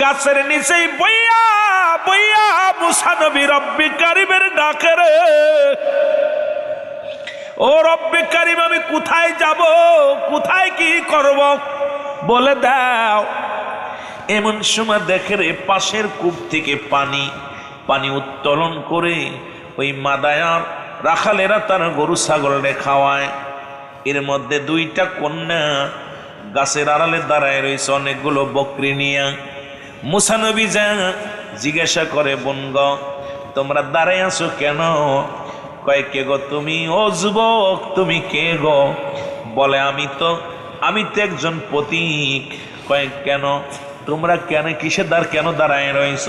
গাছের নিচেই বইয়া বইয়া মুসা নবী রব্বি কারিমের ডাকে রে, ও রব্বি কারিম আমি কোথায় যাব, কোথায় কি করব বলে দাও। এমন সময় দেখে রে পাশের কূপ থেকে পানি উত্তোলন করে ওই মাদায়ার রাখালেরা তার গরু ছাগলরে খাওয়ায়। এর মধ্যে দুইটা কন্যা গাছের আড়ালে দাঁড়ায় রয়েছে অনেকগুলো বকরি নিয়ে। মুসা নবী যা জিজ্ঞাসা করে, বোন গো তোমরা দাঁড়ায় আছো কেন? কয় কে গো তুমি? ও যুবক তুমি কে গো? বলে আমি তো একজন পথিক। কয় কেন তোমরা কেন দাঁড়ায় রয়েছ?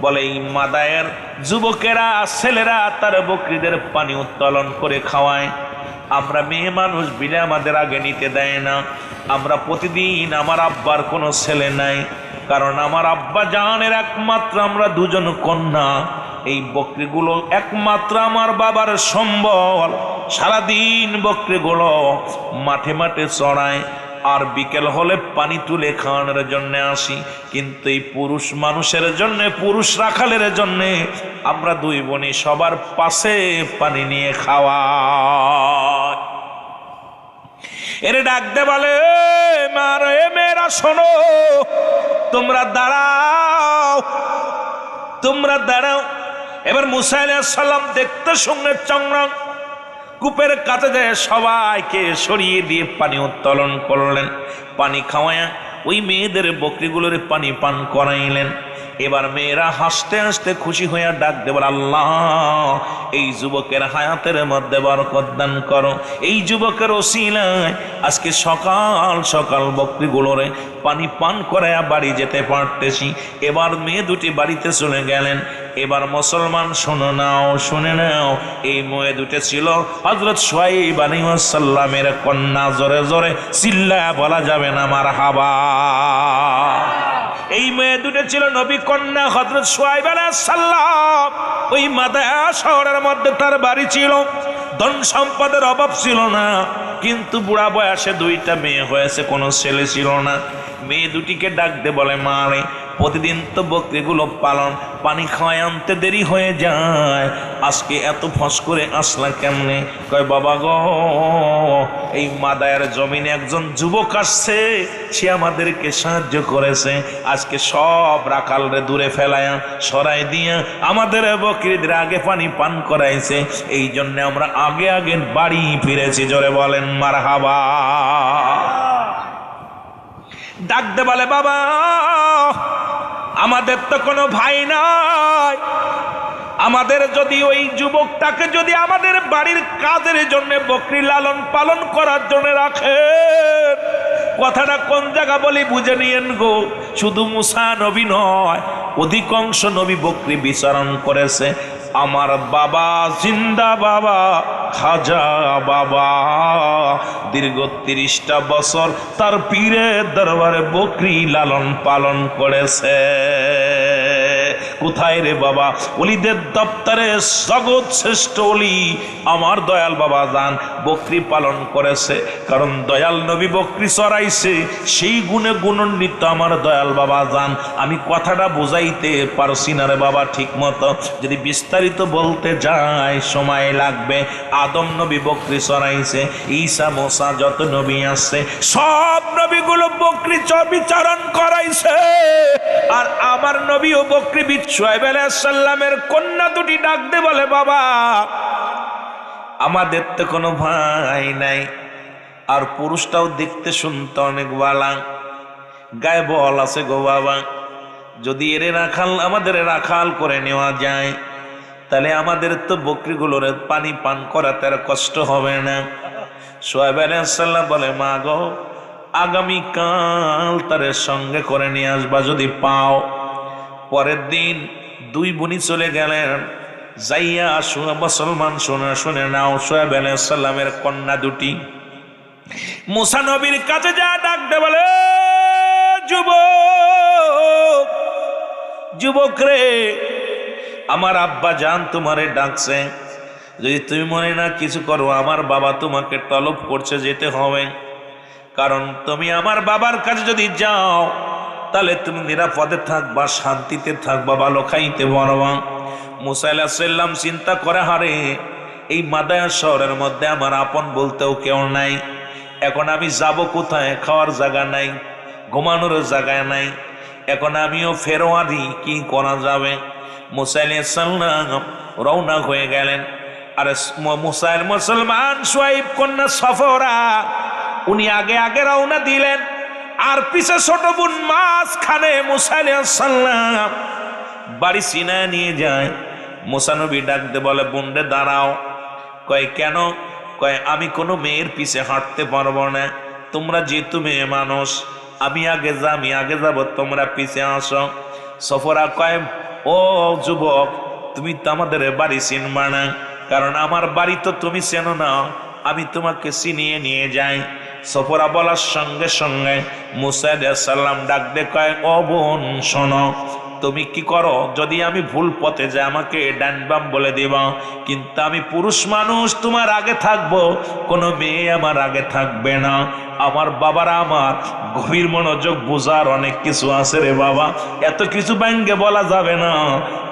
বলে এই মাদায়ের যুবকেরা ছেলেরা তার বকরিদের পানি উত্তোলন করে খাওয়ায়, আমরা মেয়ে মানুষ বিলে আমাদের আগে নিতে দেয় না। আমরা প্রতিদিন, আমার আব্বার কোনো ছেলে নাই, কারণ আমার আব্বা জানের একমাত্র আমরা দুজন কন্যা, এই বকরিগুলো একমাত্র আমার বাবার সম্বল। সারাদিন বকরিগুলো মাঠে মাঠে চড়ায়, আর বিকেল হলে পানি তুলে খাওয়ানোর জন্য আসি। কিন্তু এই পুরুষ মানুষের জন্য, পুরুষ রাখালের জন্য আমরা দুই বোনই সবার পাশে পানি নিয়ে খাওয়া। এরে ডাকতে বলে, মারে মেয়েরা শোনো, তোমরা দাঁড়াও। এবার মুসা আলাইহিস সালাম দেখতে সঙ্গে চংড়া কূপের কাছে যায় সবাইকে সরিয়ে দিয়ে পানি উত্তোলন করলেন। পানি খাওয়ায়া ওই মেয়েদের বকরিগুলোর পানি পান করাইলেন। এবার মেয়েরা হাসতে হাসতে খুশি হইয়া ডাক দেবার, আল্লাহ এই যুবকের হায়াতের মধ্যে বরকত দান করো, এই যুবকের ওসিলায় আজকে সকাল সকাল বকরিগুলোরে পানি পান করায়া বাড়ি যেতে পারতেছি। এবার মেয়ে দুটি বাড়িতে চলে গেলেন। এবার মুসলমান শুনে নাও, এই মেয়ে দুটি ছিল হযরত শুআয়ব আলাইহিস সালামের কন্যা। জোরে জোরে চিল্লায়া বলা যাবে না মারহাবা। এই মেয়ে দুটো ছিল নবী কন্যা হযরত শুআয়ব আলাইহিস সালাম। ওই মাদায়া শহরের মধ্যে তার বাড়ি ছিল, ধন সম্পদের অভাব ছিল না, কিন্তু বুড়া বয়সে দুইটা মেয়ে হয়েছে, কোনো ছেলে ছিল না। মেয়ে দুটিকে ডাক দে বলে, মা রে প্রতিদিন তো বকরিগুলো পানি খাওয়ায় আনতে দেরি হয়ে যায়, আজকে এত ফস করে আসলা কেমনে? কয় বাবা গো, এই মাদায়ার জমিনে একজন যুবক আসছে, সে আমাদেরকে সাহায্য করেছে, আজকে সব রাখালরে দূরে ফেলায়া সরাই দিয়া আমাদের বকরিদের আগে পানি পান করাইছে, এই জন্য আমরা আগে আগে বাড়ি ফিরেছি। জোরে বলেন মারহাবা। ডাক দে বলে, বাবা আমাদের তো কোনো ভাই নাই, আমাদের যদি ওই যুবকটাকে যদি আমাদের বাড়ির কাজের জন্য বকরি লালন পালন করার জন্য রাখেন, কথাটা কোন জায়গা বলি বুঝে নিয়েন গো। শুধু মুসা নবী নয়, অধিকাংশ নবী বকরি বিচরণ করেছে। আমার বাবা জিন্দা বাবা খাজা বাবা দীর্ঘ 30টা বছর তার পীরের দরবারে বকরি লালন পালন করেছে। কোথায় রে বাবা? ওলিদের দপ্তরে জগৎ শ্রেষ্ঠ ওলি আমার দয়াল বাবা জান বকরি পালন করেছে, কারণ দয়াল নবী বকরি চড়াইছে, সেই গুণে গুণান্বিত আমার দয়াল বাবা জান। আমি কথাটা বুঝাইতে পারছি না রে বাবা ঠিক মতো, যদি বিস্তারিত বলতে যাই সময় লাগবে। আদম নবী বকরি চড়াইছে, ঈসা মুসা যত নবী আছে সব নবীগুলো বকরি বিচরণ করাইছে, আর আমার নবীও বকরি। শুআয়ব আলাইহিস সালামের কন্যা দুটি ডাক দে বলে, বাবা আমাদের তো কোনো ভাই নাই, আর পুরুষটাও দেখতে শুনতে অনেক বালা, গায়ে বল আছে গো বাবা, যদি আমাদের রাখাল করে নেওয়া যায় তাহলে আমাদের তো বকরিগুলোর পানি পান করাতে আর কষ্ট হবে না। শুআয়ব আলাইহিস সালাম বলে, মা গো আগামীকাল তার সঙ্গে করে নিয়ে আসবা যদি পাও। পরের দিন দুই বোনই চলে গেলেন, যাইয়া মুসলমান শুনে নাও, শুআয়ব আলাইহিস সালামের কন্যা দুটি মুসা নবীর কাছে যা ডাক দে বলে, যুবক রে, আমার আব্বা জান তোমারে ডাকছে, যদি তুমি মনে না কিছু করো আমার বাবা তোমাকে তলব করছে, যেতে হবে, কারণ তুমি আমার বাবার কাছে যদি যাও তাহলে তুমি নিরাপদে থাকবা, শান্তিতে থাকবা, ভালো খাইতে পারবা। মুসা আলাইহিস সালাম চিন্তা করে, হারে এই মাদায়া শহরের মধ্যে আমার আপন বলতেও কেউ নাই, এখন আমি যাব কোথায়? খাওয়ার জায়গা নাই, ঘুমানোর জায়গা নাই, এখন আমিও ফেরোয়ারি, কি করা যাবে? মুসা আলাইহিস সালাম রওনা হয়ে গেলেন। আরে মুসার মুসলমান শুআইব কন্যা সফরা উনি আগে আগে রওনা দিলেন, আর পিছে ছোট বোন মাঝখানে। মুসা আলাইহিস সালাম বাড়ি সিনায় নিয়ে যায়। মুসা নবী ডাকতে বলে, বোনরে দাঁড়াও। কয় কেন? কয় আমি কোনো মেয়ের পিছে হাঁটতে পারবো না, তোমরা যেহেতু মেয়ে মানুষ, আমি আগে যাব, তোমরা পিছে আসো। সফরা কয়, ও যুবক, তুমি তো আমাদের বাড়ি চিনবা না, কারণ আমার বাড়ি তো তুমি চেনো না, আমি তোমাকে চিনিয়ে নিয়ে যাই। সফরা বলার সঙ্গে সঙ্গে মুসা আলাইহিস সালাম ডাক দে কয়, ও বোন শোনো, তুমি কি করো, যদি আমি ভুল পথে যাই আমাকে ডান বাম বলে দিবা, কিন্তু আমি পুরুষ মানুষ, তোমার আগে থাকবো, কোনো মেয়ে আমার আগে থাকবে না। আমার বাবারা আমার গভীর মনোযোগ বোঝার অনেক কিছু আছে রে বাবা, এত কিছু ব্যাঙ্গে বলা যাবে না,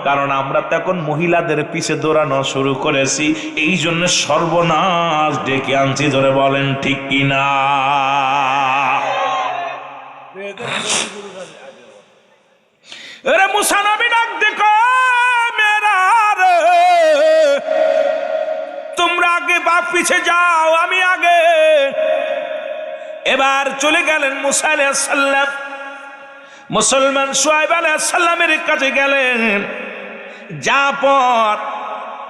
কারণ আমরা তো এখন মহিলাদের পিছে দৌড়ানো শুরু করেছি, এই জন্য সর্বনাশ ডেকে আনছি। ধরে বলেন ঠিক কিনা? মুসা নবী ডাক দেখো, মেরা রে, তোমরা আগে বাপ পিছে যাও, আমি আগে। এবার চলে গেলেন মুসা আলাইহিস সালাম, মুসলমান শুআইব আলাইহিস সালামের কাছে গেলেন। যা পর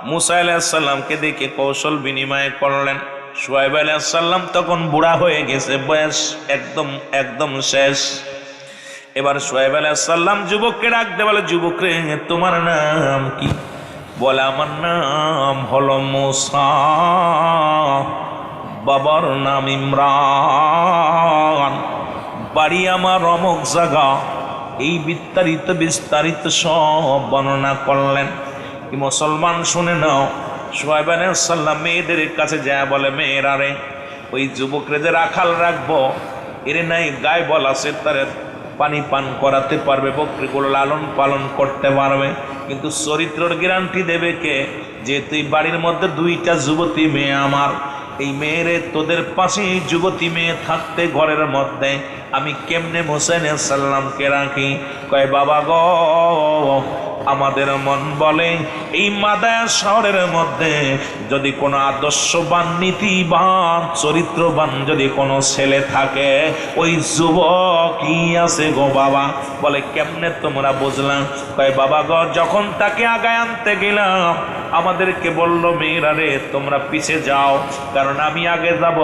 মুসা আলাইহিস সালামকে দেখে কৌশল বিনিময় করলেন। শুআইব আলাইহিস সালাম তখন বুড়া হয়ে গেছে, বয়স একদম শেষ। এবার শুআইব আলাইহিস সালাম যুবককে ডাকতে বলে, যুবক রে, তোমার নাম কি? বলে, আমার নাম হলো মুসা, বাবার নাম ইমরান, বাড়ি আমার অমুক জায়গা। এই বিস্তারিত সব বর্ণনা করলেন। কি মুসলমান শুনে নাও, শুআইব আলাইহিস সালাম মেয়েদের কাছে যায়, বলে, মেয়েরা রে, ওই যুবকরে যে রাখাল রাখবো, এর নাই গায়ে বল আছে, তার পানি পান করাতে পারবে, বকরিগুলো লালন পালন করতে পারবে, কিন্তু চরিত্রের গ্যারান্টি দেবে কে? যেহেতু এই বাড়ির মধ্যে দুইটা যুবতী মেয়ে আমার, এই মেয়েরে তোদের পাশে এই যুবতী মেয়ে থাকতে ঘরের মধ্যে আমি কেমনে মুসা আলাইহিস সালামকে রাখি? কয়, বাবা গো, আমাদের মন বলে এই মাদায়া শহরের মধ্যে যদি কোনো আদর্শবান, নীতিবান, চরিত্রবান যদি কোনো ছেলে থাকে, ওই যুবকই আছে গো বাবা। বলে, কেমনে তোমরা বুঝলাম? কয়, বাবা গো, যখন তাকে আগায় আনতে গেলাম আমাদেরকে বললো, মেয়েরা রে, তোমরা পিছে যাও, কারণ আমি আগে যাব।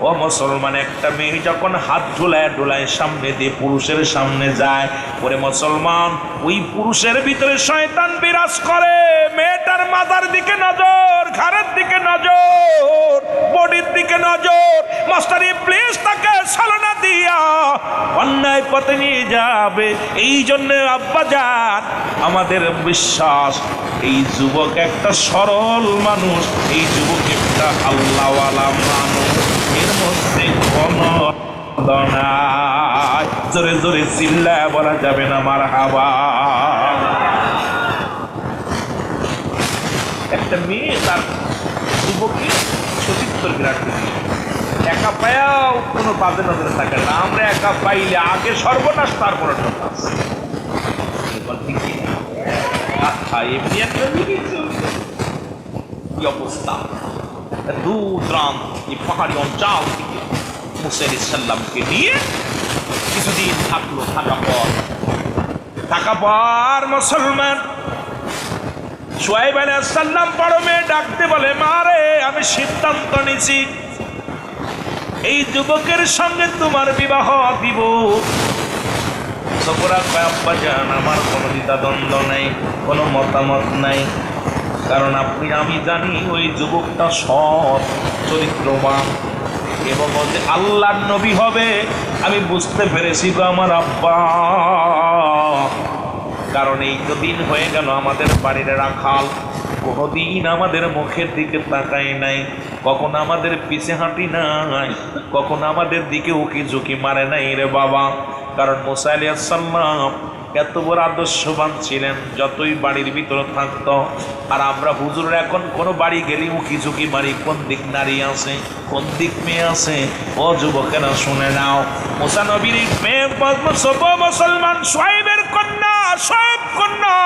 ও মুসলমান, একটা মেয়ে যখন হাত ঢুলায় সামনে দিয়ে পুরুষের সামনে যায়, ওরে মুসলমান, ওই পুরুষের ভিতরে শয়তান বিরাজ করে। মেয়েটার মাথার দিকে নজর, ঘাড়ের দিকে নজর, বডির দিকে নজর, মাস্টার ইবলিস তাকে ছলনা দিয়া অন্যায় পথে নিয়ে যাবে। এই জন্য আব্বাজান, আমাদের বিশ্বাস এই যুবক একটা সরল মানুষ, এই যুবক একটা আল্লাহওয়ালা মানুষ, এর মধ্যে কোনো নাই। জোরে জোরে চিল্লায় বলা যাবে না মারহাবা। একটা মেয়ে তার যুবকের চরিত্র গ্রাহ্য, একা পায়াও কোনো বাজে নজরে থাকে না। আমরা একা পাইলে আগে সর্বনাশ, তারপরে আচ্ছা, এমনি একটা কি অবস্থা, দূর দূরান্ত এই পাহাড়ি অঞ্চল থেকে মুসা আলাইহিস সালামকে নিয়ে কিছুদিন থাকলো। থাকা পর মুসলমান শুআইব আলাইহিস সালাম বড় মেয়ে ডাকতে বলে, মা রে, আমি সিদ্ধান্ত নিয়েছি এই যুবকের সঙ্গে তোমার বিবাহ দিব। সফরা কয়, আব্বাজান, আমার কোনো দ্বিধাদ্বন্দ্ব নেই, কোনো মতামত নাই, কারণ আমি জানি ওই যুবকটা সৎ, চরিত্রবান এবং আল্লাহর নবী হবে। আমি বুঝতে পেরেছি গো আমার আব্বা, কারণ এই তো দিন হয়ে গেল আমাদের বাড়ির রাখাল কোনোদিন আমাদের মুখের দিকে তাকায় নাই, কখনো আমাদের পিছে হাঁটি নাই, কখনো আমাদের দিকে উকি ঝুঁকি মারে নাই রে বাবা। কারণ মুসা আলাইহিস সালাম এত বড় আদর্শবান ছিলেন, যতই বাড়ির ভিতরে থাকতো। আর আমরা হুজুর এখন কোনো বাড়ি গেলি উকি ঝুঁকি মারি, কোন দিক নারী আছে, কোন দিক মেয়ে আছে। ও যুবকেরা শুনে নাও, মুসা নবীর মেয়ে মুসলমান শুআয়বের কন্যা, শুআয়ব কন্যা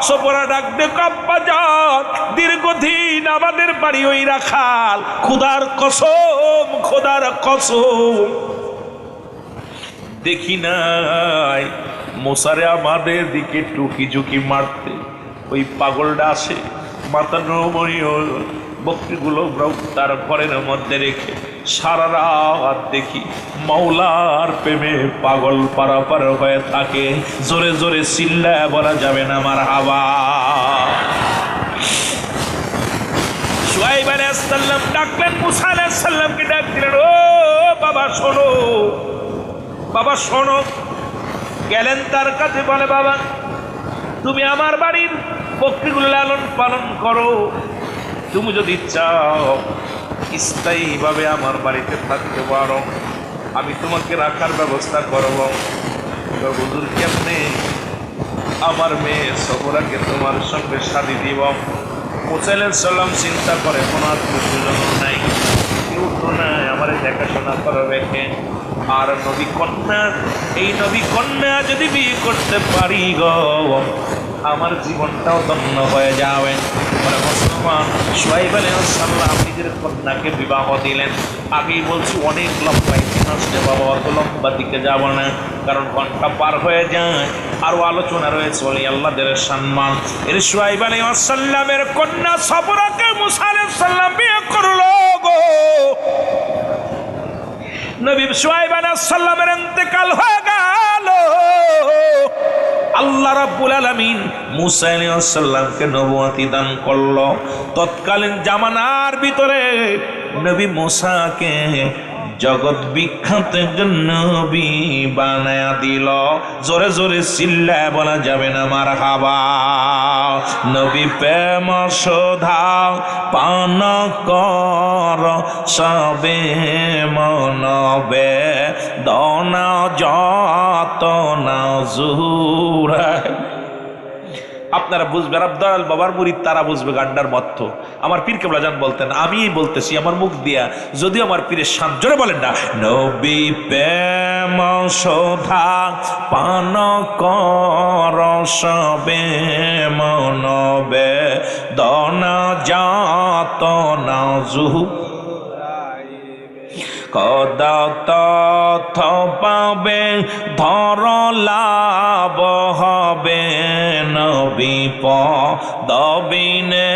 সপরা ডাক দে কাব্বা যান, দীর্ঘদিন আমাদের বাড়ি ওই রাখাল, খোদার কসম, খোদার কসম দেখি নাই মোসারে আমাদের দিকে টুকি ঝুঁকি মারতে। ওই পাগলটা আসে, মাথা নমনীয় বকরিগুলো তার ঘরের মধ্যে রেখে সারা রাত দেখি মাওলার প্রেমে পাগল পারাপার হয়ে থাকে। জোরে জোরে চিল্লায় বলা যাবে না মারহাবা। শুআয়ব আলাইহিস সালাম ডাকলেন, মুসা আলাইহিস সালামকে ডাক দিলেন, ও বাবা শোনো, বাবা শোনো। গেলেন তার কাছে, বলে বাবা তুমি আমার বাড়ির বকরিগুলো লালন পালন করো, তুমি যদি চাও স্থায়ীভাবে আমার বাড়িতে থাকতে পারো, আমি তোমাকে রাখার ব্যবস্থা করব। হুজুর কেমনে আমার মেয়ে সফরাকে তোমার সঙ্গে শাদী দিব? মুসা আলাইহিস সালাম চিন্তা করে, কোনো আত্মীয় নাই, কেউ তো নাই, আমার দেখাশোনা করবে কে? আর নবী কন্যা, এই নবী কন্যা যদি বিয়ে করতে পারি গো, আমার জীবনটাও ধন্য হয়ে যাবে। মুসলমান শুআয়ব আলাইহিস সালাম নিজের কন্যাকে বিবাহ দিলেন। আগেই বলছি অনেক লম্বা ইতিহাস, বাবা অত লম্বা দিকে যাব না, কারণ ঘন্টা পার হয়ে যায়। আরো আলোচনা রয়েছে ওলি আল্লাহদের সম্মান। এর শুআয়ব আলাইহিস সালামের কন্যা সফরাকে মুসা আলাইহিস সালাম বিয়ে করলো গো। নবী শুআয়ব আলাইহিস সালামের ইন্তেকাল হয়ে গেল। আল্লাহ রাব্বুল আলামিন মুসা আলাইহিস সালামকে নবুয়তি দান করলো। তৎকালীন জামানার ভিতরে নবী মুসাকে জগৎ বিখ্যাত নবী বানায়া দিল। জোরে জোরে চিল্লায় বলা যাবে না মারহাবা। নবী প্রেম শোধা পান কর সবে মনবে দনা যত না জুরা। আপনারা বুঝবেন, আব্দুল বাবার মুরিদ তারা বুঝবে গান্ডার মর্থ। আমার পীর কেবলা জান বলতেন, আমি বলতেছি আমার মুখ দিয়া, যদিও আমার পীরের শান, জোরে বলেন না। নবী প্রেম শোধা পান কর সবে মনবে দনা যাত না জুহু কদা তথ পাবে ধর লাভ হবে নবী পদবিনে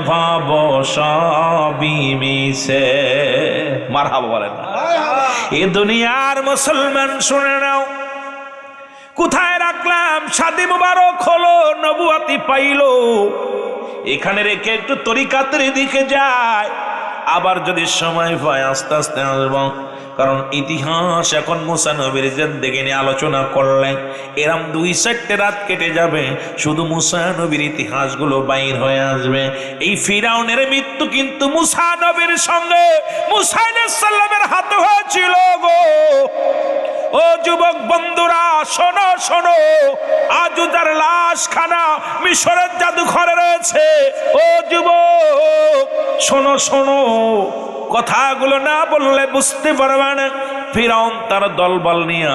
ভাব সবই মিশে। মারহাবা বলেন। এ দুনিয়ার মুসলমান শুনে নাও, কোথায় রাখলাম শাদী মুবারক হলো, নবুয়তি পাইলো, এখানে রেখে একটু তরিকাতের দিকে যায়। আবার যদি সময় পায় আস্তে আস্তে আসব, কারণ ইতিহাস এখন মুসা নবীর জিন্দেগি নিয়ে আলোচনা করলে এরম 2-4টে রাত কেটে যাবে, শুধু মুসা নবীর ইতিহাসগুলো বাইর হয়ে আসবে। এই ফিরাউনের মৃত্যু কিন্তু মুসা নবীর সঙ্গে মুসা আলাইহিস সালামের হাতে হয়েছিল গো। ও যুবক বন্ধুরা শোনো শোনো, আজও তার লাশখানা মিশরের জাদুঘরে রয়েছে। ও যুবক শোনো শোনো, কথাগুলো না বললে বুঝতে পারবে না। ফিরাউন তার দলবল নিয়ে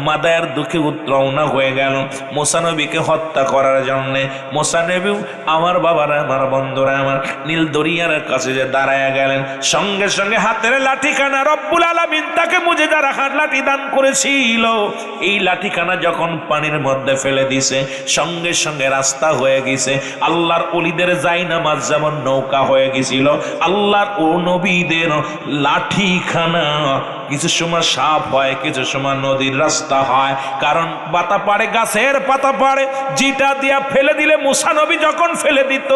মাদায়ের দুঃখে উত্রওনা হয়ে গেল মুসা নবীকে হত্যা করার জন্য। মুসা নবী আমার বাবারা, আমার বন্ধুরা, আমার নীল দরিয়ার কাছে যে দাঁড়ায় গেলেন, সঙ্গে সঙ্গে হাতের লাঠিখানা রব্বুল আলামিন তাকে মুজিজার হাত লাঠি দান করেছিল। এই লাঠিখানা যখন পানির মধ্যে ফেলে দিছে, সঙ্গে সঙ্গে রাস্তা হয়ে গেছে। আল্লাহর ওলিদের জায়নামাজ যেমন নৌকা হয়ে গেছিল, আল্লাহর ও নবীদের লাঠিখানা কিছু সময় সাপ হয়, কিছু সময় নদীর রাস্তা হয়। কারণ পাতা পাড়ে, গাছের পাতা পাড়ে, যেটা দিয়া ফেলে দিলে মুসা নবী যখন ফেলে দিত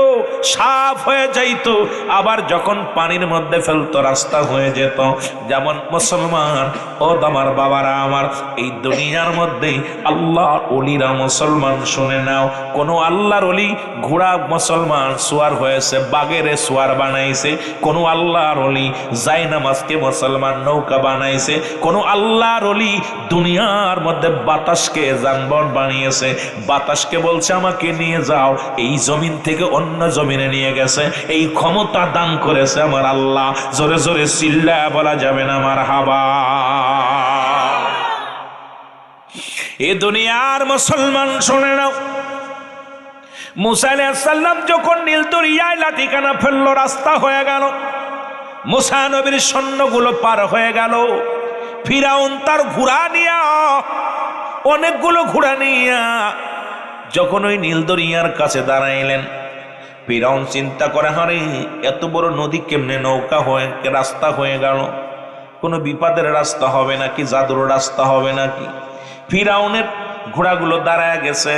সাপ হয়ে যাইত, আবার যখন পানির মধ্যে ফেলতো রাস্তা হয়ে যেত। যেমন মুসলমান ও আমার বাবারা আমার, এই দুনিয়ার মধ্যে আল্লাহ ওলিরা মুসলমান শুনে নাও, কোন আল্লাহর ওলি ঘোড়া মুসলমান সোয়ার হয়েছে, বাগেরে সোয়ার বানাইছে। কোন আল্লাহর ওলি জায়নামাজকে মুসলমান নৌকা বানাই বানাইছে, কোন আল্লাহর ওলি দুনিয়ার মধ্যে বাতাসকে যানবাহন বানিয়েছে, বাতাসকে বলছে আমাকে নিয়ে যাও, এই জমিন থেকে অন্য জমিনে নিয়ে গেছে, এই ক্ষমতা দান করেছে আমার আল্লাহ। জোরে জোরে চিল্লায়া বলা যাবে না মারহাবা। এ দুনিয়ার মুসলমান শুনে নাও, মুসা আলাইহিস সালাম যখন নীল দরিয়ায় লাঠিখানা ফেললো, রাস্তা হয়ে গেল, মুসা নবীর সৈন্যগুলো পার হয়ে গেল, ফিরাউন তার ঘোড়া নিয়া, অনেকগুলো ঘোড়া নিয়া যখন ওই নীল দরিয়ার কাছে দাঁড়াইলেন, ফিরাউন চিন্তা করে, হারে এত বড় নদী কেমনে নৌকা হয়ে রাস্তা হয়ে গেল, কোনো বিপদের রাস্তা হবে নাকি, জাদুর রাস্তা হবে নাকি? ফিরাউনের ঘোড়াগুলো দাঁড়ায় গেছে।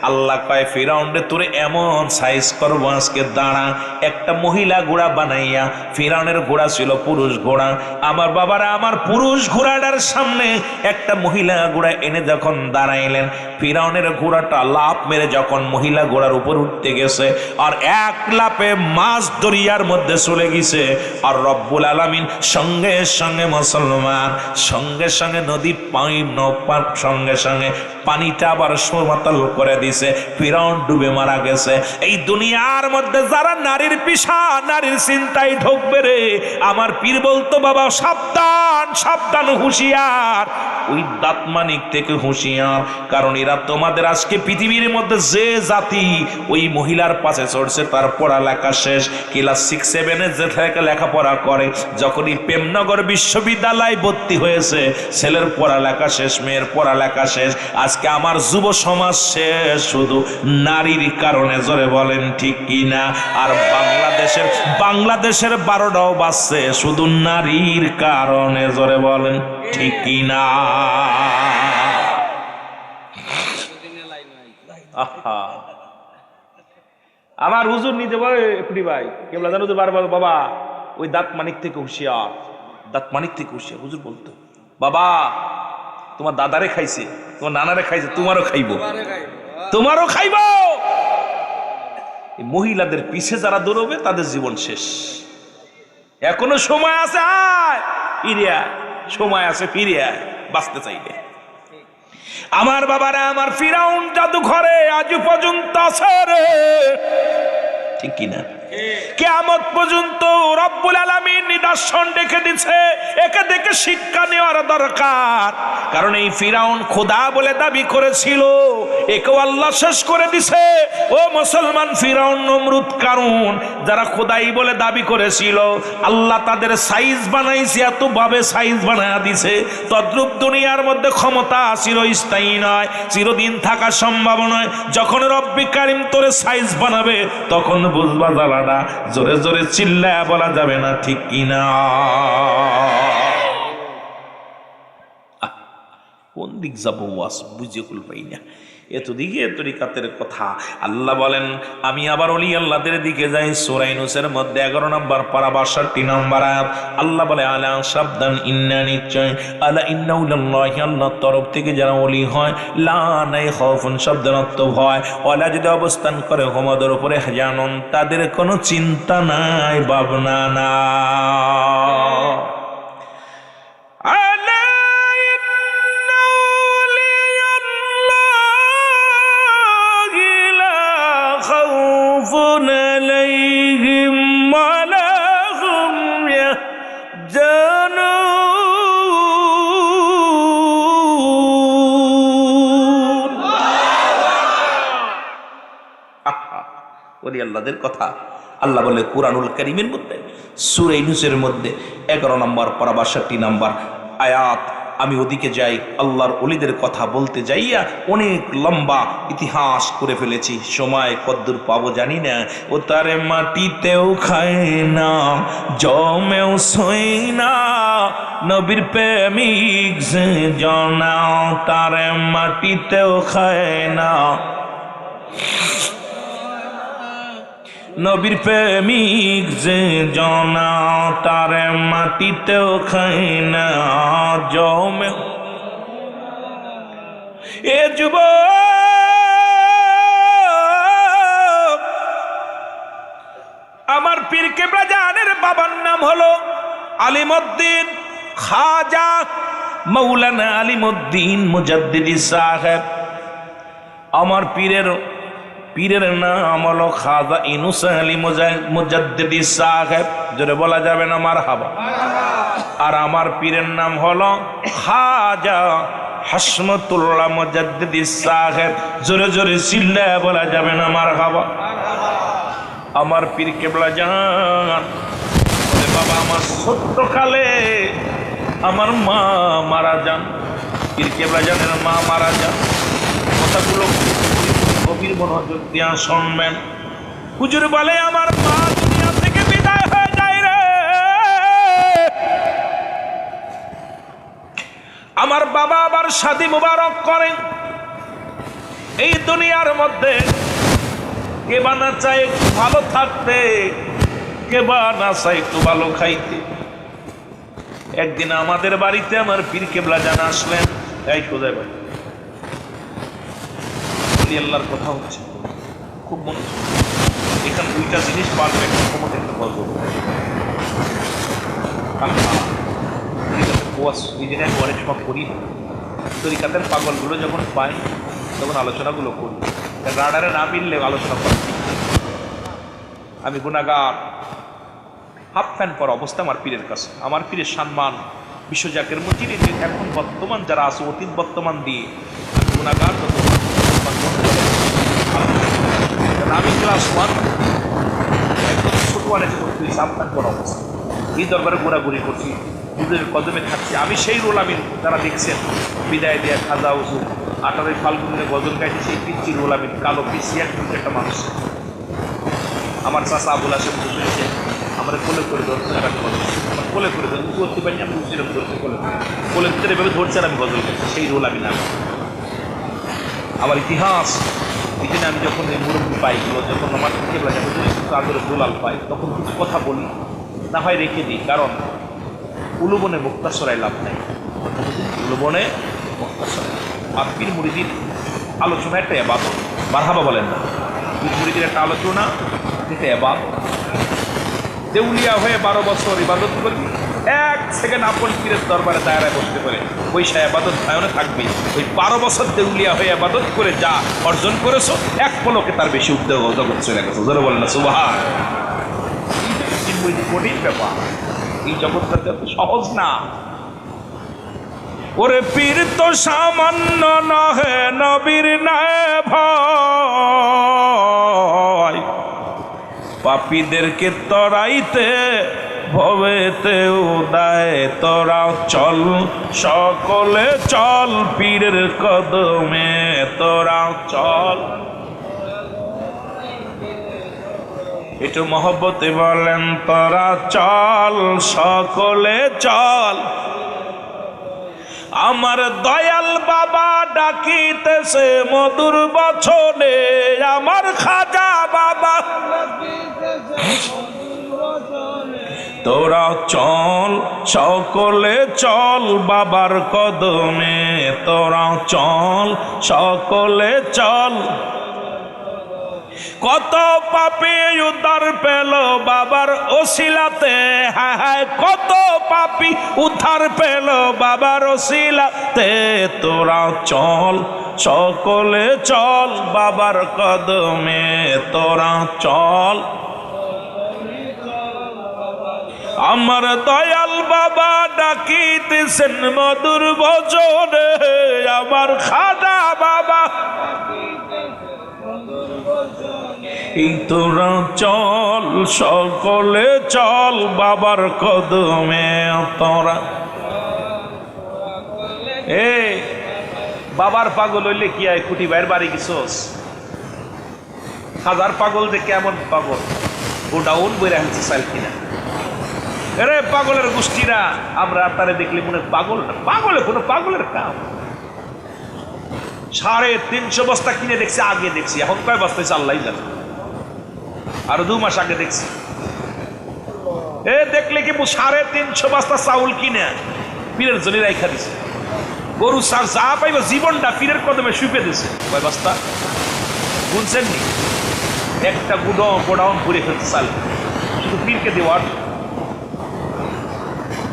আল্লাহ কয়, ফিরাউনরে তোরে এমন সাইজ করবো আজকে, দাঁড়া। একটা মহিলা ঘোড়া বানাইয়া, ফিরাউনের ঘোড়া ছিল পুরুষ ঘোড়া, আমার বাবারা আমার পুরুষ ঘোড়াটার সামনে একটা মহিলা ঘোড়া এনে যখন দাঁড়াইলেন, ফিরাউনের ঘোড়াটা লাফ মেরে যখন মহিলা ঘোড়ার উপর উঠতে গেছে, আর এক লাফে মাছ দরিয়ার মধ্যে চলে গেছে, আর রব্বুল আলামিন সঙ্গে সঙ্গে মুসলমান, সঙ্গে সঙ্গে নদী পানি নৌকার সঙ্গে সঙ্গে পানিটা আবার সমতল করে দিছে, ফিরাউন ডুবে মারা গেছে। এই দুনিয়ার মধ্যে যারা নারীর পিছা, নারীর চিন্তায় ঢুকবে রে, আমার পীর বলতো, বাবা সাবধান সাবধান, হুঁশিয়ার, ওই দাঁতমানিক থেকে হুঁশিয়ার, কারণ এরা তোমাদের আজকে পৃথিবীর মধ্যে যে জাতি ওই মহিলার পাশে চড়ছে, তার পড়ালেখা শেষ, ক্লাস 6-7 যে থেকে লেখাপড়া করে, যখনই প্রেমনগর বিশ্ববিদ্যালয় ভর্তি হয়েছে, ছেলের পড়ালেখা শেষ, মেয়ের পড়ালেখা শেষ। আজকে আমার যুব সমাজ শেষ শুধু নারীর কারণে, জোরে বলেন ঠিক কিনা? আর বাংলাদেশের 12টাও বাজছে শুধু নারীর কারণে, জোরে বলেন ঠিক কিনা? আমার হুজুর নিতে পারে ভাই কেবলা জানো, বারবার বাবা ওই দাঁত মানিক থেকে হুঁশিয়ার, দাঁত মানিক থেকে হুঁশিয়ার। হুজুর বলতো, বাবা তোমার দাদারে খাইছে, তোমার নানারে খাইছে, তোমারও খাইব, তোমারও খাইব। মহিলাদের পিছে যারা দৌড়বে তাদের জীবন শেষ। এখনো সময় আছে, আয় ফিরিয়া, সময় আছে, ফিরিয়া বাঁচতে চাইলে। আমার বাবারা আমার ফিরাউন জাদুঘরে আজ পর্যন্ত আছে রে, ঠিক কিনা? কিয়ামত পর্যন্ত রব্বুল আলামিন নিদর্শন দেখে দিচ্ছে, একে দেখে শিক্ষা নেওয়ার দরকার। কারণ এই ফিরাউন খোদা বলে দাবি করেছিল, একেও আল্লাহ শেষ করে দিছে। ও মুসলমান, ফিরাউন, নমরুদ, কারুন যারা খোদাই বলে দাবি করেছিল, আল্লাহ তাদের সাইজ বানাইছে, এত ভাবে সাইজ বানায়া দিছে, তদ্রূপ দুনিয়ার মধ্যে ক্ষমতা চিরস্থায়ী নয়, চিরদিন থাকা সম্ভব নয়। যখন রব্বি কারিম তোরে সাইজ বানাবে, তখন বুঝবা জ্বালাটা। জোরে জোরে চিল্লায়া বলা যাবে না, ঠিক কিনা? কোন দিক যাবো ওয়াজ বুঝে কুল পাই না, এতদিকে তরিকাতের কথা। আল্লাহ বলেন, আমি আবার ওলি আল্লাহদের দিকে যাই। সূরা ইউনূসের মধ্যে 11 নম্বর পারা 62 নম্বর আয়াত। আল্লাহ বলে, আলা সাবধান, ইন্না নিশ্চয়, আলা ইন্নাহু লিল্লাহি, আল্লাহর তরফ থেকে যারা ওলি হয়, লা নাই খাউফুন শব্দের অর্থ ভয়, ওয়ালা যদি অবস্থান করে হুমদের উপরে জানুন, তাদের কোনো চিন্তা নাই, ভাবনা না। আল্লাহদের কথা আল্লাহ বলে কুরআনুল কারীমের মধ্যে, সূরা ইউনূসের মধ্যে 11 নম্বর পারা 62 নম্বর আয়াত। আমি ওদিকে যাই, আল্লাহর ওলিদের কথা বলতে যাইয়া অনেক লম্বা ইতিহাস করে ফেলেছি, সময় কদ্দুর পাবো জানি না। ও তারে মাটিতেও খায় না, জমেও সই না, নবীর প্রেমিক যে জানা, তারে মাটিতেও খায় না, নবীর প্রেমিক যে জানা, তারে মাটিতেও খায় না, জমে। এ যুবক, আমার পীর কেবলা জানের বাবার নাম হলো আলিমউদ্দিন খাজা মৌলানা আলিমউদ্দিন মুজাদ্দিদি সাহেব। আমার পীরের নাম হলো খাজা ইউনুস আলী মুজাদ্দিদি সাহেব। জোরে বলা যাবে না মারহাবা। আর আমার পীরের নাম হলো খাজা হাসমতুল্লাহ মুজাদ্দিদি সাহেব। জোরে জোরে চিল্লায়া বলা যাবে না মারহাবা। আমার পীর কেবলা জান, বাবা আমার ছোট্টকালে আমার মা মারা যান। পীর কেবলা জানের মা মারা যান। কথাগুলো গভীর মনোযোগ দিয়া শুনবেন। হুজুর বলে আমার মা দুনিয়া থেকে বিদায় হয়ে যায় রে। আমার বাবা আবার শাদী মুবারক করেন। এই দুনিয়ার মধ্যে কে বা না চায় একটু ভালো থাকতে, কে বা না চায় একটু ভালো খাইতে। একদিন আমাদের বাড়িতে আমার পীর কেবলা জান আসলেন। এই কোথায় ভাই আল্লাহর কথা হচ্ছে, খুব মনে এখানে দুইটা জিনিস পারবে। একটা গজল অনেক সময় করি। তরিকাতের পাগলগুলো যখন পাই তখন আলোচনাগুলো করি। রাডারে না মিললে আলোচনা করি। আমি গুনাহগার, হাফ প্যান্ট পরা অবস্থা আমার পীরের কাছে। আমার পীরের সম্মান বিশ্বজাকের মজির এখন বর্তমান যারা আছে, অতীত বর্তমান দিয়ে গুনাহগার। আমি ক্লাস 1 একদম ছোট হাফ প্যান্ট পরা অবস্থা এই দরবারে ঘোরাঘুরি করছি, দুধের কদমে থাকছি। আমি সেই রোল আমি যারা দেখছেন বিদায় দেয়া খাজা হুজুর 18 ফাল্গুনে গজল গাইছে, সেই পিচ্ছি রোল আমি কালো পিচ্ছি একটা মানুষ। আমার চাষা আবুল হাসেম বুঝেছে আমার কোলে করে ধরছে, আমার কোলে করে ধরছে, করতে পারিনি আমি সেরকম ধরছি, কোলে ভিতরে এভাবে ধরছেন আমি গজল গাইছি, সেই রোল আমি না। আমার ইতিহাস এই জন্য আমি যখন এই মুরব্বী পাইগুলো যখন আমার কেবলা যাবো একটু আদরে দোলাল পাই তখন কিছু কথা বলি, না হয় রেখে দিই। কারণ উলুবনে মুক্তাসরায় লাভ নাই। উলুবনে মুক্তাসরায় আর পীর মুরিদির আলোচনা একটা এবাদত। মারহাবা বলেন না? পীর মুরিদির একটা আলোচনা যেটা এবাদত। দেউলিয়া হয়ে 12 বছর ইবাদত করবি, 1 সেকেন্ড আপন পীরের দরবারে দায়রায় বসতে পারে ওই সে আবাদত ভায়নে থাকবে। ওই 12 বছর দেউলিয়া হয়ে আবাদত করে যা অর্জন করেছো, এক পলকে তার বেশি উদ্যোগ জগৎ চলে গেছে। জোরে বলেন না সুবহান। কঠিন ব্যাপার, এই জগৎটা এত সহজ না। ওরে পীর তো সামান্য নহে, নবীর নাই ভয়। পাপীদেরকে তরাইতে ভবেতে উদায় তোরা চল, সকলে চল পীরের কদমে তোরা চল। একটু মহব্বতে বলেন তোরা চল, সকলে চল। আমার দয়াল বাবা ডাকিতেছে মধুর বচনে, আমার খাজা বাবা তোরা চল, সকলে চল বাবার কদমে তোরা চল, সকলে চল। কত পাপী উদ্ধার পেল বাবার ওসিলাতে, হায় হায় কত পাপী উদ্ধার পেল বাবার ওসিলাতে। তোরা চল, সকলে চল বাবার কদমে তোরা চল। আমার দয়াল বাবা ডাকিতেছেন মধুর বচনে, আমার খাজা বাবা এই তোরা চল, সকলে চল বাবার কদমে তোরা। এ বাবার পাগল হইলে কি হয়? খুঁটি ভাইয়ের বাড়ি গেছোস, খাজার পাগল যে কেমন পাগল, গোডাউন বইরে আনছে চাল কিনা। আরে পাগলের গোষ্ঠীরা আমরা তারে দেখলে মনে পাগল না, পাগলে কোনো পাগলের কাম। 350 বস্তা কিনে দেখছি, আগে দেখছি, এখন কয় বস্তা আল্লাহ জানে। আরো 2 মাস আগে দেখছি। এ দেখলে কি 350 বস্তা চাউল কিনে পীরের জন্য রাইখা দিছে। গরু সার যা পাইব জীবনটা পীরের কদমে শুপে দিছে। কয় বস্তা বুঝছেন নি? একটা গোডাউন ভরে ফেলছে চাল, শুধু পীরকে দেওয়ার।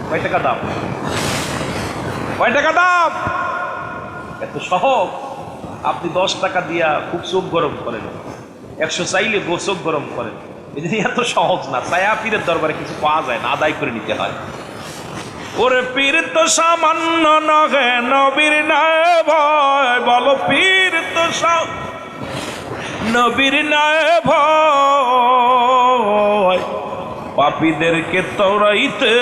কয় টাকা দাম? কয় টাকা দাম? এত সহজ। আপনি 10 টাকা দিয়া খুব চোখ গরম করেন, 100 চাইলে চোখ গরম করেন। এই এত সহজ না। ছায়া পীরের দরবারে কিছু পাওয়া যায় না, আদায় করে নিতে হয়। ওরে পীর তো সামান্য নহে, নবীর নাই ভয়। বলো পীর তো নবীর নাই ভয়। পাপীদেরকে তোরাইতে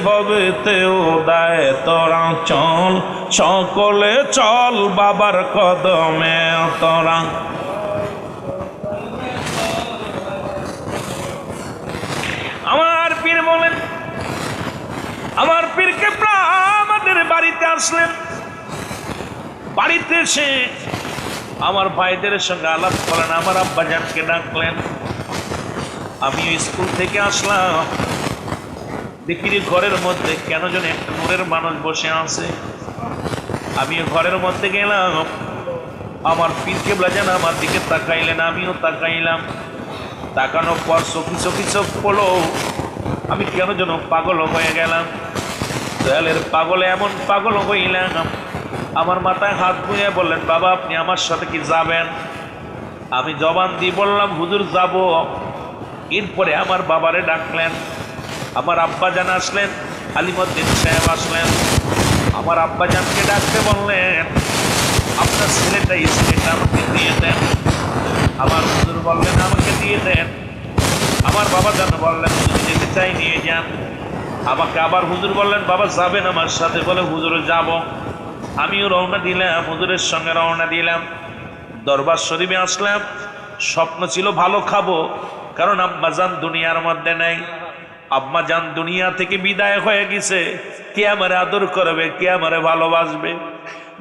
ভবেতেও দেয় তোরা চল, সকলে চল বাবার কদমে তোরা। আমার পীর বলেন, আমার পীরকে আমাদের বাড়িতে আসলেন। বাড়িতে এসে আমার ভাইদের সঙ্গে আলাপ করেন, আমার আব্বাজানকে ডাকলেন। আমি স্কুল থেকে আসলাম, দেখি ঘরের মধ্যে কেন যেন একটা নূরের মানুষ বসে আছে। আমি ঘরের মধ্যে গেলাম, আমার পীর কেবলা যেন আমার দিকে তাকাইলেন, আমিও তাকাইলাম। তাকানোর পর চোখি চোখি চোখ পড়লো। আমি কেন যেন পাগল হয়ে গেলাম। দয়ালের পাগলে এমন পাগল হইলাম, আমার মাথায় হাত বুলিয়ে বললেন, বাবা আপনি আমার সাথে কি যাবেন? আমি জবান দিয়ে বললাম, হুজুর যাব। এরপরে আমার বাবারে ডাকলেন, আমার আব্বাজান আসলেন, আলিমউদ্দিন সাহেব আসলেন। আমার আব্বাজানকে ডাকতে বললেন, আপনার ছেলেটা আমাকে দিয়ে দেন। আমার হুজুর বললেন, আমাকে দিয়ে দেন। আমার বাবা জান বললেন, হুজুর যেতে চাই, নিয়ে যান। আমাকে আবার হুজুর বললেন, বাবা যাবেন আমার সাথে? বলে হুজুর যাব। আমিও রওনা দিলাম, হুজুরের সঙ্গে রওনা দিলাম। দরবার শরীফে আসলাম। স্বপ্ন ছিল ভালো খাবো, কারণ আব্বাজান দুনিয়ার মধ্যে নাই। আব্বাজান দুনিয়া থেকে বিদায় হয়ে গেছে। কে আমারে আদর করবে, কে আমারে ভালোবাসবে?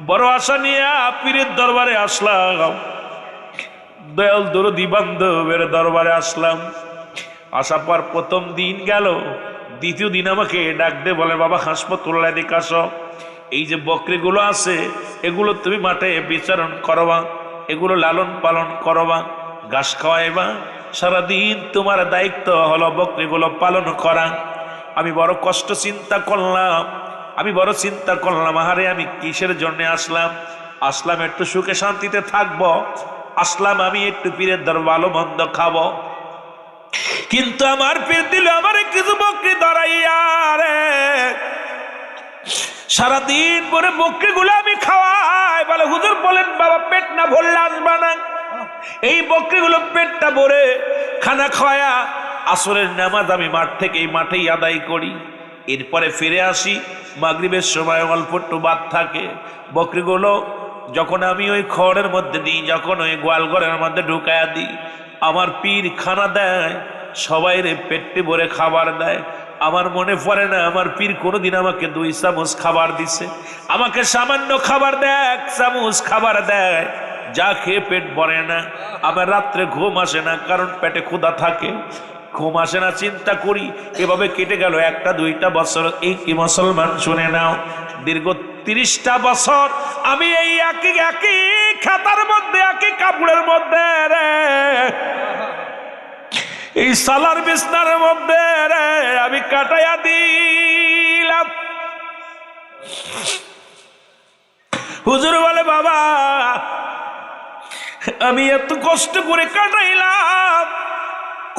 বড় আশা নিয়ে পীরের দরবারে আসলাম, দয়াল দরদি বান্ধবের দরবারে আসলাম। আসার পর প্রথম দিন গেল, দ্বিতীয় দিন আমাকে ডাক দে বলে, বাবা হাসপাতাল দিকে আসো। এই যে বকরিগুলো আছে, এগুলো তুমি মাঠে বিচরণ করবা, এগুলো লালন পালন করবা, ঘাস খাওয়াইবা। সারাদিন তোমার দায়িত্ব হলো বকরিগুলো পালন করা। আমি বড় কষ্ট চিন্তা করলাম, আহারে আমি কিসের জন্য আসলাম একটু সুখে শান্তিতে থাকবো, আসলাম আমি একটু পীরের দর ভালো মন্দ খাবো। কিন্তু আমার পীর দিল আমার কিছু বকরি ধরাইয়া রে। সারাদিন পরে বকরিগুলো আমি খাওয়াই। বলে হুজুর বলেন, বাবা পেট না ভরলে আসবা না। এই বকরিগুলো পেটটা ভরে খানা খাওয়া আসরের নামাজ আমি মাঠ থেকে এই মাঠেই আদায় করি। এরপরে ফিরে আসি, মাগরিবের সময় অল্প একটু বাদ থাকে। বকরিগুলো যখন আমি ওই খড়ের মধ্যে দিই, যখন ওই গোয়াল ঘরের মধ্যে ঢুকায়া দিই, আমার পীর খানা দেয়, সবাই রে পেটে ভরে খাবার দেয়। আমার মনে পড়ে না আমার পীর কোনোদিন আমাকে 2 চামচ খাবার দিছে। আমাকে সামান্য খাবার দেয়, 1 চামচ খাবার দেয়, যা খেয়ে পেট ভরে না। আমার রাত্রে ঘুম আসে না, কারণ পেটে ক্ষুধা থাকে, ঘুম আসে না। চিন্তা করি এভাবে কেটে গেল 1-2টা বছর। এই কি মুসলমান শুনে নাও, দীর্ঘ 30টা বছর আমি এই একই খাতার মধ্যে, একই কাপড়ের মধ্যে রে, এই সালার বিছনার মধ্যে রে আমি কাটাইয়া দিলাম। হুজুর বলে, বাবা আমি এত কষ্ট করে কাটাইলাম,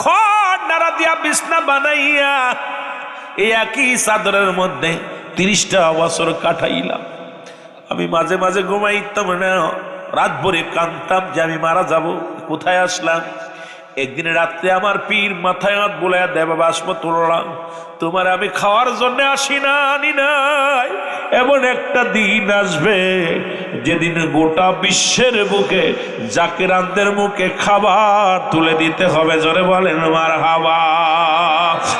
খড় নাড়া দিয়া বিছনা বানাইয়া এই একই চাদরের মধ্যে 30টা বছর কাটাইলাম। আমি মাঝে মাঝে ঘুমাইতাম না, রাত ভরে কাঁদতাম যে আমি মারা যাব, কোথায় আসলাম। একদিন রাত্রে আমার পীর মাথায় হাত বুলাইয়া দেয়, বাবা হাসপাতাল, তোমার আমি খাওয়ার জন্য আসি না, আনি নাই। এমন একটা দিন আসবে যেদিন গোটা বিশ্বের বুকে জাকিরানদের মুখে খাবার তুলে দিতে হবে। জোরে বলেন মারহাবা।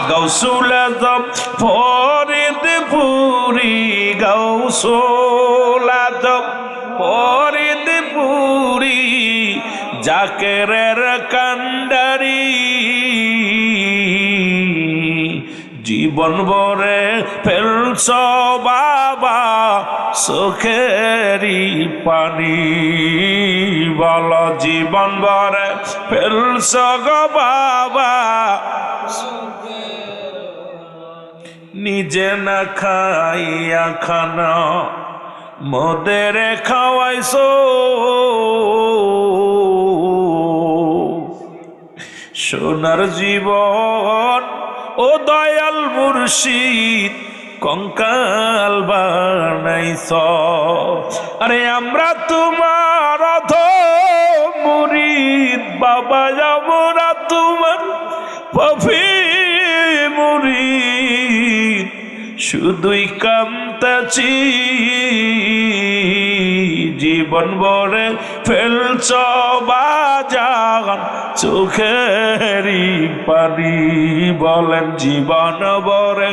গাউসুল আজম ফরিদপুরি, গাউসুল আজম ফরিদপুরি, জাকেরের কান্ডারি, জীবন ভরে ফেলছ বাবা চোখেরই পানি। বল জীবন ভরে ফেলছ গো বাবা, নিজে না খাইয়া খানা মোদের খাওয়াইছো সোনার জীবন ও দয়াল মুর্শিদ কঙ্কাল বানাইছ। আরে আমরা তোমার মুরিদ বাবা, আমরা তোমার পাপী মুরিদ, শুধুই কামতাছি জীবন ভরে ফেলছ বাজান চোখেরই পানি। বলেন জীবন ভরে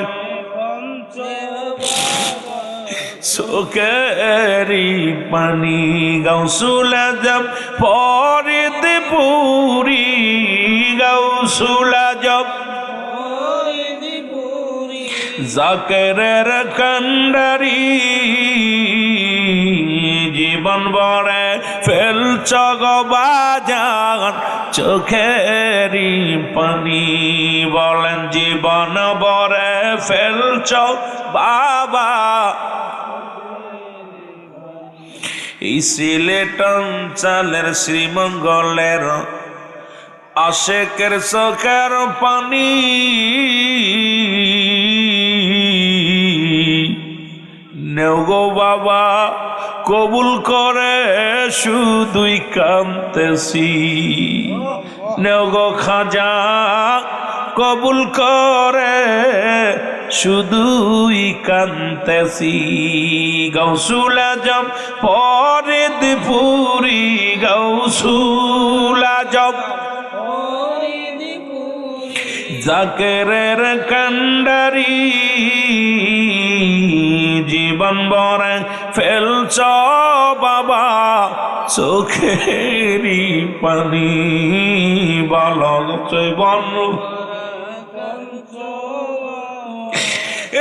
চোখেরই পানি। গাউসুল আজম ফরিদপুরি, গাউসুল আজম জাকেরের কান্ডারি, জীবন ভরে ফেলছ গো বাজান চোখেরই পানি। বলেন জীবন ভরে ফেলছ বাবা। এই সিলেট অঞ্চলের শ্রীমঙ্গলের আশেকের চোখের পানি, নেও গো বাবা কবুল করে শুধুই কামতেছি। নেও গো খাজা কবুল করে শুধুই কামতেছি। গাউসুল আজম ফরিদপুরি, গাউসুল আজম জাকেরের কান্ডারি, জীবন ভরে ফেলছ বাবা চোখেরই পানি। বলো জীবন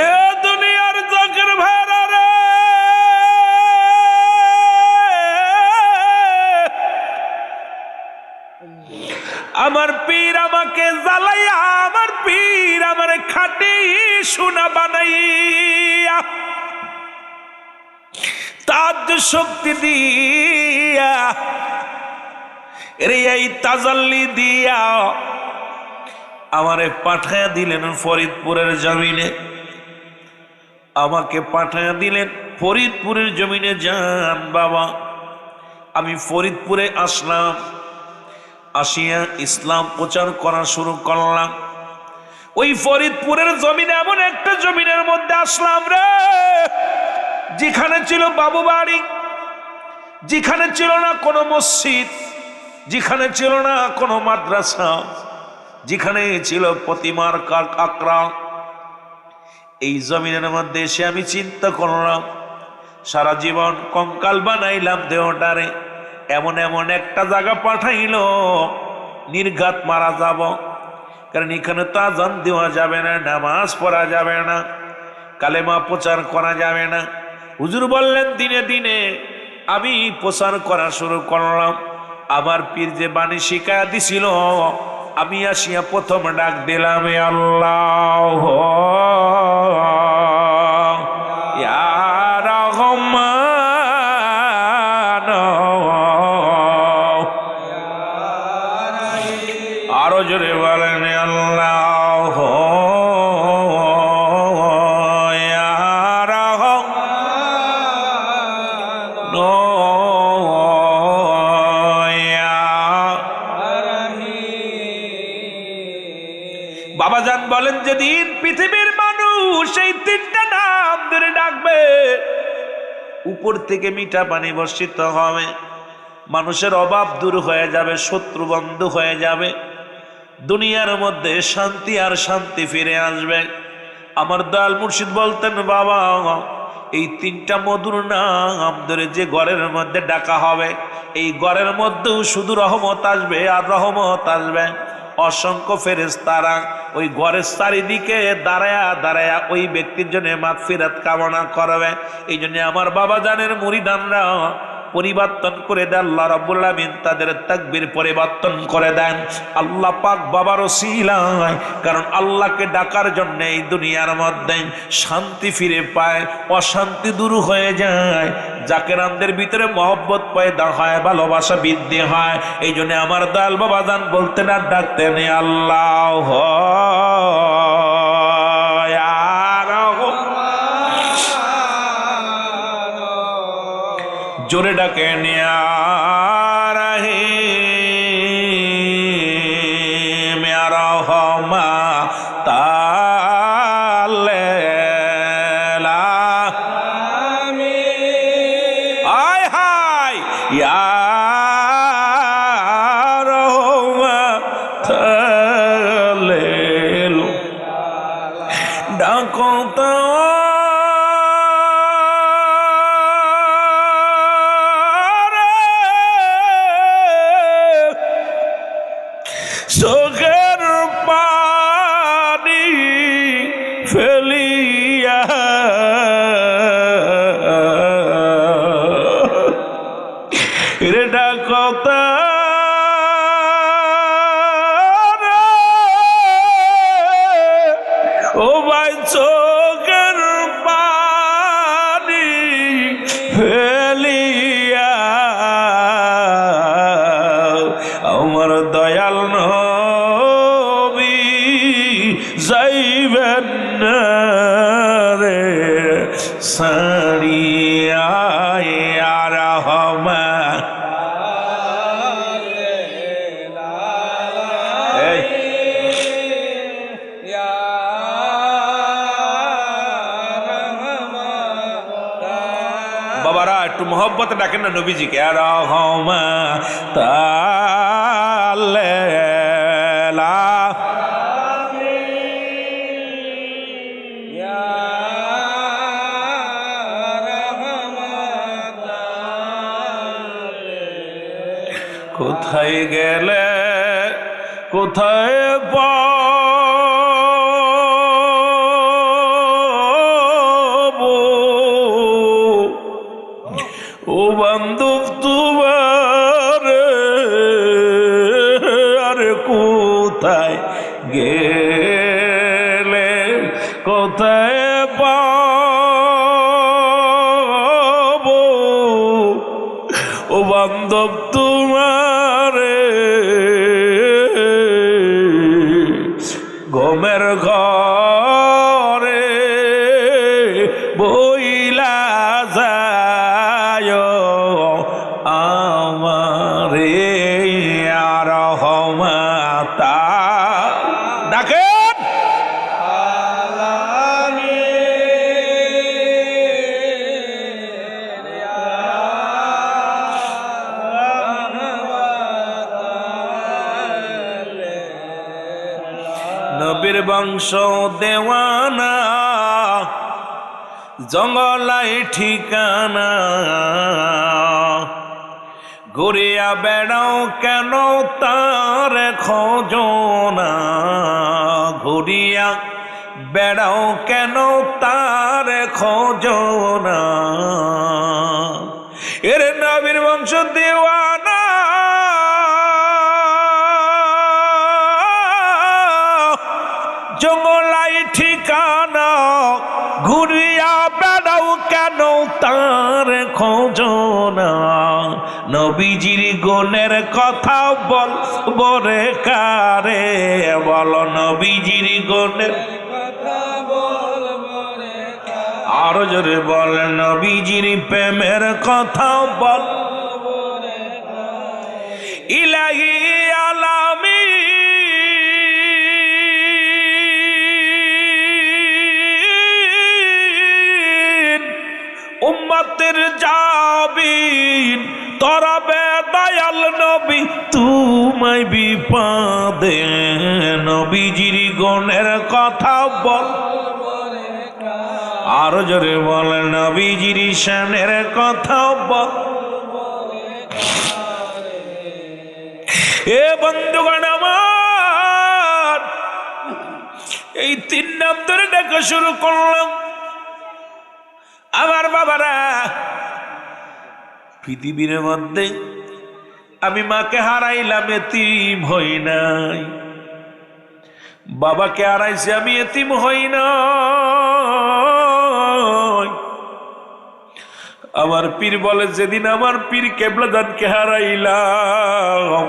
এ দুনিয়ার জাকের ভাইরা রে, আমার পীর আমাকে জ্বালাইয়া, আমার পীর আমার খাটি সোনা বানাইয়া, তাজ শক্তি দিয়া রে এই তাজাল্লি দিয়া আমারে পাঠায়া দিলেন ফরিদপুরের জমিনে। আমাকে পাঠায়া দিলেন ফরিদপুরের জমিনে। যান বাবা, আমি ফরিদপুরে আসলাম, আসিয়া ইসলাম প্রচার করা শুরু করলাম। ওই ফরিদপুরের জমিনে এমন একটা জমিনের মধ্যে আসলাম রে, যেখানে ছিল বাবু বাড়ি, যেখানে ছিল না কোনো মসজিদ, যেখানে ছিল না কোনো মাদ্রাসা, যেখানে ছিল প্রতিমার আঁকড়া। এই জমিনের মধ্যে এসে আমি চিন্তা করলাম, সারা জীবন কঙ্কাল বানাইলাম দেহটারে, এমন এমন একটা জায়গা পাঠাইল নির্ঘাত মারা যাব। কারণ এখানে তো আযান দেওয়া যাবে না, নামাজ পড়া যাবে না, কালেমা প্রচার করা যাবে না। হুজুর বললেন দিনে দিনে আমি প্রচার করা শুরু করলাম। আমার পীর যে বাণী শিখায়া দিছিল, আমি আসিয়া প্রথম ডাক দিলাম আল্লাহ ইয়া রহমান, আরো জোরে বলেন আল্লাহ ইয়া রহমান ইয়া। বাবাজান বলেন যেদিন পৃথিবীর মানুষ এই তিনটা নাম ধরে ডাকবে, উপর থেকে মিঠা পানি বর্ষিত হবে, মানুষের অভাব দূর হয়ে যাবে, শত্রু বন্ধ হয়ে যাবে, দুনিয়ার মধ্যে শান্তি আর শান্তি ফিরে আসবে। আমার দয়াল মুর্শিদ বলতেন বাবা, এই তিনটা মধুর নাম ধরে যে ঘরের মধ্যে ডাকা হবে, এই ঘরের মধ্যেও শুধু রহমত আসবে আর রহমত আসবে। অসংখ্য ফেরেশতারা ওই ঘরের চারিদিকে দাঁড়ায়া দাঁড়ায়া ওই ব্যক্তির জন্য মাগফিরাত কামনা করবে। এই জন্য আমার বাবা জানের মুরিদানরা পরিবর্তন করে দেন আল্লাহ রাব্বুল আমিন, তাদের তাকবীর পরিবর্তন করে দেন আল্লাহ পাক বাবার ওসিলায়। কারণ আল্লাহকে ডাকার জন্য এই দুনিয়ার মধ্যে শান্তি ফিরে পায়, অশান্তি দূর হয়ে যায়, জাকেরানদের ভিতরে মহব্বত পয়দা হয়, ভালোবাসা বৃদ্ধি হয়। এই জন্য আমার দয়াল বাবা জান বলতেন আর ডাকতেন আল্লাহ জোরে ডাকে নিয়া মেয়ারা হমা তালে আয় হায় ইয়ার হমা তালে ডাকো তো চোখের পানি ফেলিয়া রে ডাকতা ও ভাই চোখের পানি ফেলিয়া আমার দয়াল নবী যাইবেন না রে সারিয়া রহমা বাবারা একটু মোহব্বত ডাকেন না নবীজিকে রহমা তালে কোথায় গেলে কোথায় পাবো ও বান্ধব তোমার আরে কোথায় গেলে কোথায় পাবো ও বান্ধব তোমার ঘুমের ঘরে বইলা যায় আমারে আর রহমতা ডাকেন নবীর বংশ দেওয়ানা জঙ্গলাই ঠিকানা ঘুরিয়া বেড়াও কেন তার খোঁজনা ঘুরিয়া বেড়াও কেন তার খোঁজনা এর নবীর বংশ দেওয়ানা জঙ্গলাই ঠিকানা ঘুরিয়া বেড়াও কেন তার খোঁজনা নবীজির গুণের কথা বল বরে কারে বল নবীজির গুণের কথা বল বরে আরো জোরে বল নবীজির প্রেমের কথা বল ইলাহি আলামী উম্মতের জাবিন তরাবে দয়াল নবী তুমি বিপদে নবীজির গুণের কথা বল আরো জোরে বল নবীজির শানের কথা বল এ বন্ধুগণ আমার এই তিন নাম ধরে ডাকা শুরু করলাম আমার বাবারা পৃথিবীর মধ্যে আমি মাকে হারাইলাম, এতিম হই নাই। বাবাকে হারাইছি, আমি এতিম হই নাই। আমার পীর বলে, যেদিন আমার পীর কেবলাদানকে হারাইলাম,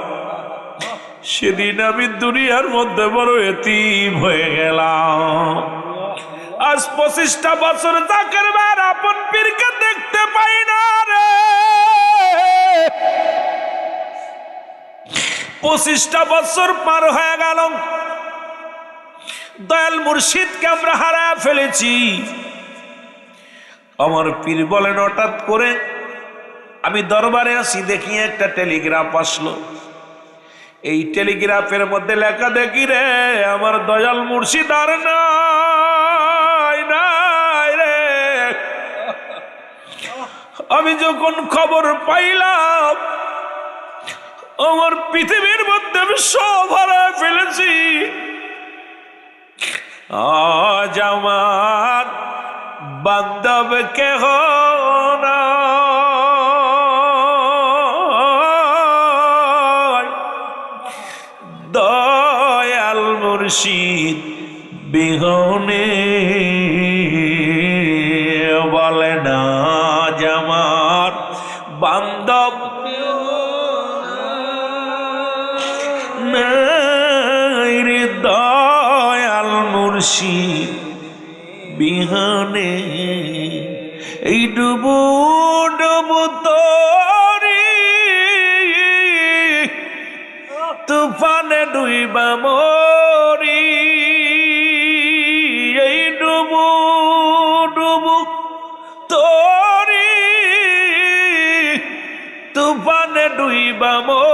সেদিন আমি দুনিয়ার মধ্যে বড় এতিম হয়ে গেলাম। আজ 25টা বছর জাকের ভাইয়ের আপন পীরকে দেখতে পাই না রে। 25টা বছর পার হয়ে গেল, দয়াল মুর্শিদকে আমরা হারায় ফেলেছি। আমার পীর বলেন, হঠাৎ করে আমি দরবারে আসি, দেখি একটা টেলিগ্রাফ আসলো। এই টেলিগ্রাফের মধ্যে লেখা, দেখি রে আমার দয়াল মুর্শিদ আর নাই নাই রে। আমি যখন খবর পাইলাম আমার পৃথিবীর মধ্যে আমি সব হারায় ফেলেছি। আজ আমার বান্ধব কেহ নাই, দয়াল মুর্শিদ বিহনে বলে না আমার বান্ধব নাই রে। দয়াল মুর্শিদ বিহনে এই ডুবু ডুবু তোরি তুফানে ডুইবা মরি। এই ডুবু ডুবু তোরি তুফানে ডুইবা মরি।